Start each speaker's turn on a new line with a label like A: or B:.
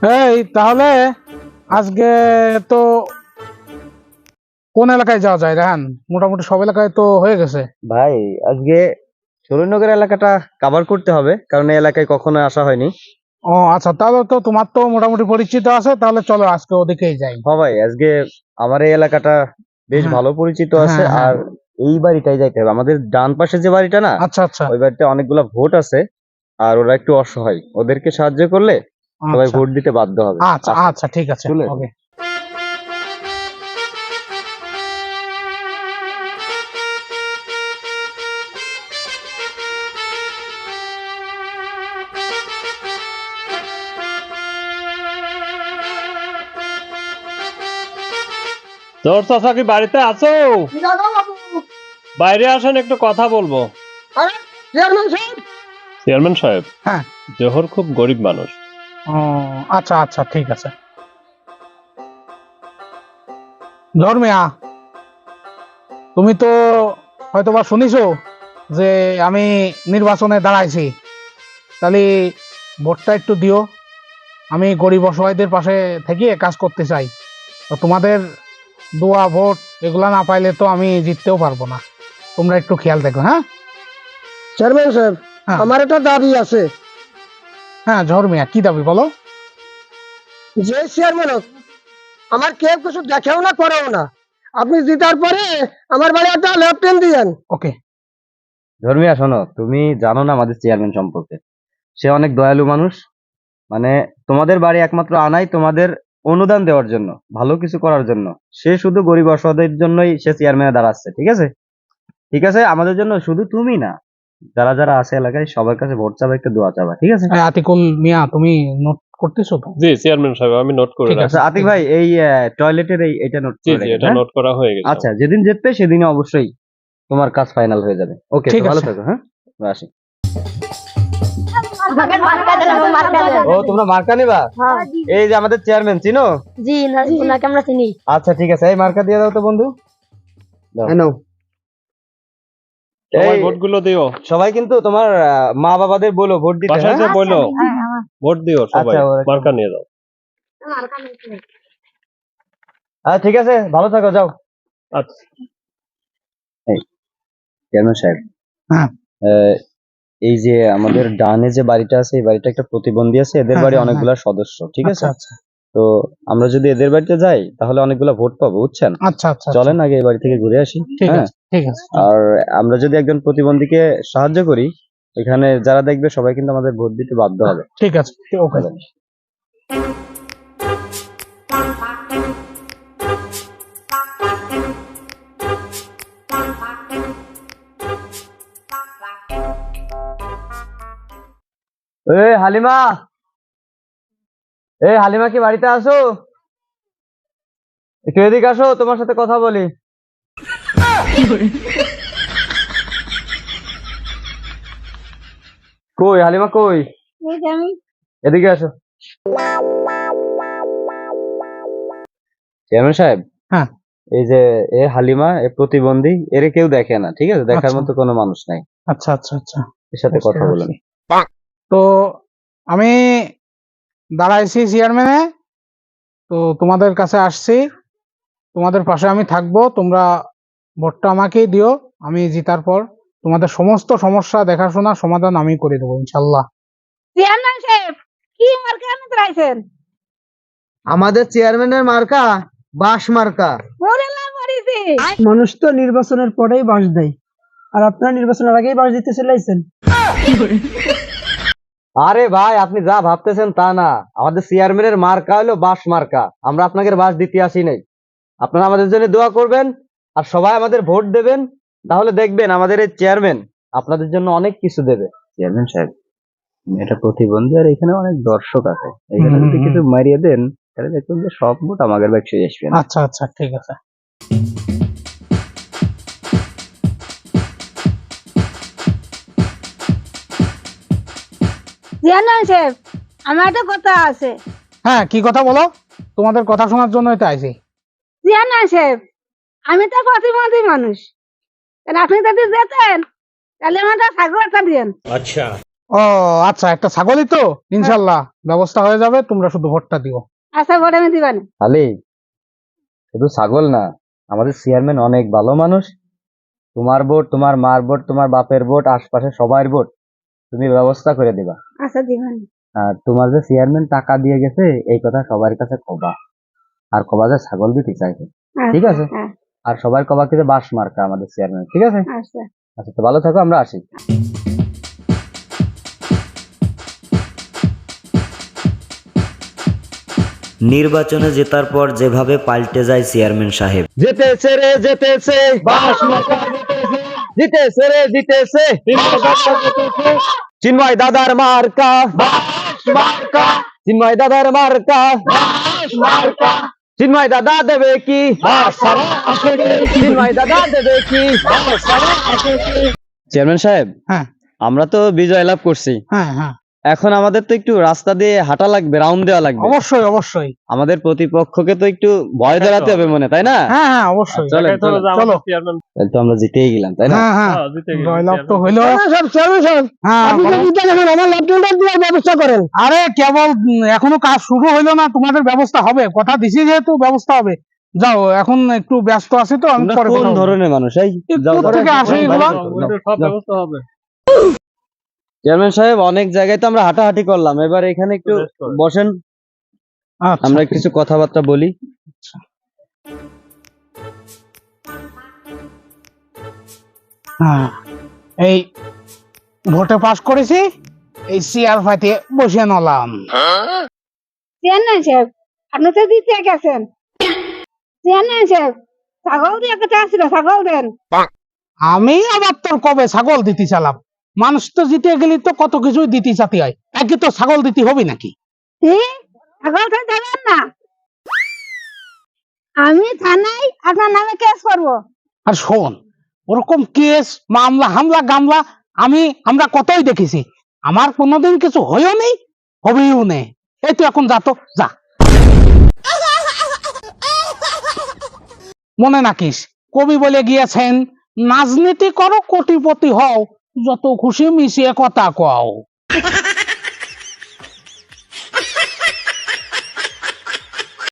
A: এই তাহলে আজকে তো কোন এলাকায় যাওয়া যায় রাহান? মোটামুটি সব এলাকায় তো হয়ে গেছে।
B: ভাই আজকে সুরেন্দ্রনগর এলাকাটা কভার করতে হবে, কারণ এই এলাকায় কখনো আসা হয়নি।
A: ও আচ্ছা, তাহলে তো তোমার তো মোটামুটি পরিচিত আছে, তাহলে চলো আজকে ওদিকেই যাই।
B: হ্যাঁ ভাই, আজকে আমার এই এলাকাটা বেশ
A: হ্যাঁ
B: ভালো পরিচিত আছে।
A: হ্যাঁ হ্যাঁ।
B: আর এই বাড়িটাই যাইতে হবে, আমাদের ডান পাশে যে বাড়িটা না,
A: আচ্ছা আচ্ছা
B: ওই বাড়িতে অনেকগুলা ভোট আছে। আর ওরা একটু অসহায়, ওদেরকে সাহায্য করলে সবাই
A: আচ্ছা
B: ভোট দিতে বাধ্য হবে।
A: আচ্ছা
B: আসো,
A: আচ্ছা, ঠিক আছে,
B: চলে
A: ওকে।
C: তোর চাচা কি বাড়িতে আছো? বাইরে আসেন, একটু কথা বলবো। চেয়ারম্যান সাহেব,
A: হ্যাঁ।
C: জোহর খুব গরিব মানুষ।
A: ও আচ্ছা আচ্ছা, ঠিক আছে। ধর্মিয়া, তুমি তো হয়তোবা শুনিছো যে আমি নির্বাচনে দাঁড়াইছি, তাহলে ভোটটা একটু দিও। আমি গরিব অসহায়দের পাশে থেকে কাজ করতে চাই। তো তোমাদের দোয়া ভোট এগুলা না পাইলে তো আমি জিততেও পারবো না। তোমরা একটু খেয়াল দেখো। হ্যাঁ
D: চেয়ারম্যান সাহেব,
A: হ্যাঁ
D: আমার একটা দাবি আছে।
A: হ্যাঁ, ঝড়মিয়া কি দাবি বলো?
D: যে চেয়ারম্যান হোক, আমার কেউ কিছু দেখেও না করেও না, আপনি জিতার পরে আমার বাড়ি একটা লেফটেন দিয়েন।
A: ওকে।
B: ধর্মিয়া শোনো, তুমি জানো না আমাদের চেয়ারম্যান সম্পর্কে। সে অনেক দয়ালু মানুষ। মানে তোমাদের বাড়ি একমাত্র আনাই তোমাদের অনুদান দেওয়ার জন্য, ভালো কিছু করার জন্য। সে শুধু গরিব অসহায়দের জন্যই সে চেয়ারম্যানে দাঁড়াচ্ছে। ঠিক আছে, ঠিক আছে, আমাদের জন্য শুধু তুমি না, যারা যারা আছে এলাকায় সবার কাছে ভোট চাবা, একটু দোয়া চাবা। ঠিক আছে?
A: আতিকুল মিয়া, তুমি নোট করতেছো তো?
C: জি চেয়ারম্যান সাহেব, আমি নোট করে
A: ঠিক আছে।
C: রাখছি।
B: আচ্ছা আতিক ভাই, এই টয়লেটের এটা নোট
C: জি
B: করে
C: জি,
B: রাখেন,
C: এটা
B: হ্যাঁ?
C: নোট করা হয়ে গেছে।
B: আচ্ছা, যেদিন জিতবে সেদিনই অবশ্যই তোমার কাজ ফাইনাল হয়ে যাবে। ওকে,
A: ঠিক
B: ভালো
A: আছে।
B: থাকো। হ্যাঁ, আসি। ও, তোমরা মার্কা নিবা? এই যে আমাদের চেয়ারম্যান চিনো?
E: জি না, ওনাকে আমরা চিনি।
B: আচ্ছা ঠিক আছে, এই মার্কা দিয়ে দাও তো বন্ধু। দাও।
C: সবাই
B: এই,
C: ভোট গুলো দিও,
B: সবাই কিন্তু তোমার মা বাবাদের বলো ভোট দিতে।
C: বাসায়
B: হ্যাঁ?
C: যে বললো ভোট দিও সবাই,
B: আচ্ছা, ওরা-
C: মার্কা নিয়ে যাও।
B: ঠিক আছে, ভালো থাকো, যাও।
C: আচ্ছা,
B: চেয়ারম্যান সাহেব,
A: হ্যাঁ
B: এই যে আমাদের ডানে যে বাড়িটা আছে, এই বাড়িটা একটা প্রতিবন্ধী আছে। এদের
A: হ্যাঁ,
B: বাড়ি
A: হ্যাঁ,
B: অনেকগুলা সদস্য। ঠিক আছে,
A: আচ্ছা আচ্ছা
B: তো আমরা যদি এদের বাড়িতে যাই তাহলে অনেকগুলা ভোট পাবো, বুঝছেন?
A: আচ্ছা আচ্ছা,
B: চলেন আগে এই বাড়ি থেকে ঘুরে আসি।
A: ঠিক
B: হ্যাঁ,
A: আছে ঠিক আছে।
B: আর আমরা যদি একজন প্রতিবন্ধীকে সাহায্য করি, এখানে যারা দেখবে সবাই কিন্তু আমাদের ভোট দিতে বাধ্য হবে।
A: ঠিক আছে, ওকে।
B: চলেন। এই হালিমা, এই হালিমা কি বাড়িতে আসো? একটু এদিকে আসো, তোমার সাথে কথা বলি। কই হালিমা, কই? এদিকে আসো। চেয়ারম্যান সাহেব,
A: হ্যাঁ
B: এই যে এ হালিমা, এ প্রতিবন্ধী, এর কেউ দেখে না। ঠিক আছে, দেখার
A: আচ্ছা
B: মতো কোনো মানুষ নাই।
A: আচ্ছা আচ্ছা আচ্ছা,
B: এর সাথে
A: বুঝতে
B: কথা
A: পারছি।
B: বলেন।
A: তো আমি দাঁড়াইছি চেয়ারম্যানে, তো তোমাদের কাছে আসছি, তোমাদের পাশে আমি থাকবো। তোমরা ভোটটা আমাকেই দিও। আমি জিতার পর তোমাদের সমস্ত সমস্যা দেখাশোনা সমাধান আমি করে দেবো ইনশাল্লাহ।
E: চেয়ারম্যান সাহেব, কি মার্কা আনতে চাইছেন?
D: আমাদের চেয়ারম্যানের মার্কা বাঁশ মার্কা।
E: মোরেলা মরিছি।
D: মানুষ তো নির্বাচনের পরেই বাঁশ দেয়, আর আপনারা নির্বাচনের আগেই বাঁশ দিতে চলেছেন।
B: আরে ভাই, আপনি যা ভাবতেছেন তা না। আমাদের চেয়ারম্যানের মার্কা হলো বাঁশ মার্কা। আমরা আপনাকে বাঁশ দিতে আসি নাই। আপনারা আমাদের জন্য দোয়া করবেন আর সবাই আমাদের ভোট দেবেন, তাহলে দেখবেন আমাদের এই চেয়ারম্যান আপনাদের জন্য অনেক কিছু দেবে। চেয়ারম্যান সাহেব, এটা প্রতিবন্ধী আর এখানে অনেক দর্শক আছে, এখানে যদি কিছু মারিয়ে দেন তাহলে দেখবেন যে সব ভোট আমাদের বাক্সে আসবে।
A: আচ্ছা আচ্ছা, ঠিক আছে।
E: চেয়ারম্যান সাহেব, আমার একটা কথা আছে।
A: হ্যাঁ, কি কথা বলো? তোমাদের কথা শোনার জন্যই তো আইছি।
E: চেয়ারম্যান সাহেব, আমি তো প্রতিবন্ধী মানুষ, তাহলে আপনি যদি যেতেন তাহলে আমার একটা ছাগল একটা দিয়েন।
C: আচ্ছা।
A: ও আচ্ছা, একটা ছাগলই তো, ইনশাল্লাহ ব্যবস্থা হয়ে যাবে, তোমরা শুধু ভোটটা দিও।
E: আচ্ছা ভোট আমি দিবেন।
B: খালি শুধু ছাগল না, আমাদের চেয়ারম্যান অনেক ভালো মানুষ। তোমার ভোট, তোমার মার ভোট, তোমার বাপের ভোট, আশপাশে সবার ভোট তুমি ব্যবস্থা করে দিবা।
E: আচ্ছা দিবেন।
B: আর তোমার যে চেয়ারম্যান টাকা দিয়ে গেছে এই কথা সবার কাছে কবা, আর কবা যে ছাগল দিতে চাইছে, ঠিক আছে?
E: হ্যাঁ,
B: আর সবার কবা কি যে বাস মার্কা আমাদের চেয়ারম্যান, ঠিক আছে?
E: আচ্ছা।
B: আচ্ছা, তো ভালো থাকো, আমরা আসি।
F: নির্বাচনে জেতার পর যেভাবে পাল্টে যায় চেয়ারম্যান সাহেব,
B: জিতেছে রে জিতেছে, বাস মার্কা জিতেছে, জিতেছে রে জিতেছে, চিন্ময় দাদার মার্কা, বাস মার্কা, চিন্ময় দাদার মার্কা, বাস মার্কা, চিন্ময় দাদা দেবে কি, চিন্ময় দাদা দেবে কি। চেয়ারম্যান সাহেব,
A: হ্যাঁ
B: আমরা তো বিজয় লাভ করছি,
A: হ্যাঁ হ্যাঁ,
B: এখন আমাদের তো একটু রাস্তা দিয়ে হাঁটা লাগবে, রাউন্ড দেওয়া লাগবে।
A: অবশ্যই অবশ্যই।
B: আমাদের প্রতিপক্ষকে তো একটু ভয় দেখাতে হবে মনে, তাই না?
A: হ্যাঁ হ্যাঁ অবশ্যই।
B: চলেন,
C: দেখাইতে হবে যে
A: চলো।
C: আমাদের চেয়ারম্যান
B: তাহলে তো আমরা জিতেই গেলাম, তাই না?
A: হ্যাঁ হ্যাঁ,
C: জিতে গেছে,
A: জয়লাভ তো
C: চেয়ারম্যান।
A: হইলো।
D: চেয়ারম্যান সাহেব,
A: হ্যাঁ
D: আপনি তো
A: বলো।
D: জিতে গেছেন, আমার লেফটেন্যান্ট দেওয়ার ব্যবস্থা করেন।
A: আরে কেবল এখনো কাজ শুরু হইলো না, তোমাদের ব্যবস্থা হবে, কথা দিছি যেহেতু ব্যবস্থা হবে। যাও, এখন একটু ব্যস্ত আছি তো, আমি
B: তোমরা
A: পরে
B: কোন
A: কথা বলবো।
B: ধরনের মানুষ? এই যাও, যাও।
A: কোত্থেকে আসে এগুলা?
C: ওইটার সব ব্যবস্থা হবে।
B: চেয়ারম্যান সাহেব, অনেক জায়গায় তো আমরা হাঁটাহাঁটি করলাম, এবার এখানে একটু
C: Rest করো।
B: বসেন,
A: আচ্ছা,
B: আমরা কিছু কথাবার্তা বলি।
A: হ্যাঁ, এই ভোটে পাস করেছি, এই চেয়ার পাইতে বসে নলাম।
E: চেয়ারম্যান সাহেব, আপনি তো দিতে গেছেন। চেয়ারম্যান সাহেব, ছাগল দিয়ে একটা আসছিল, ছাগল দেন।
A: আমি আবার তোর কবে ছাগল দিতে চালাম? মানুষ তো জিতে গেলি তো কত কিছুই দিতে চাতে হয়, একে তো ছাগল দিতে হবে নাকি?
E: কি? ছাগল তো দেবেন না? আমি থানায় আপনার নামে কেস করবো।
A: আর শোন, ওরকম কেস মামলা হামলা গামলা আমরা কতই দেখেছি, আমার কোনোদিন কিছু হয়েও নেই, হবেও নেই। এই তুই এখন যা তো, যা। মনে রাখিস, কবি বলে গিয়েছেন, রাজনীতি করো কোটিপতি হও, যত খুশি মিশিয়ে কথা কও।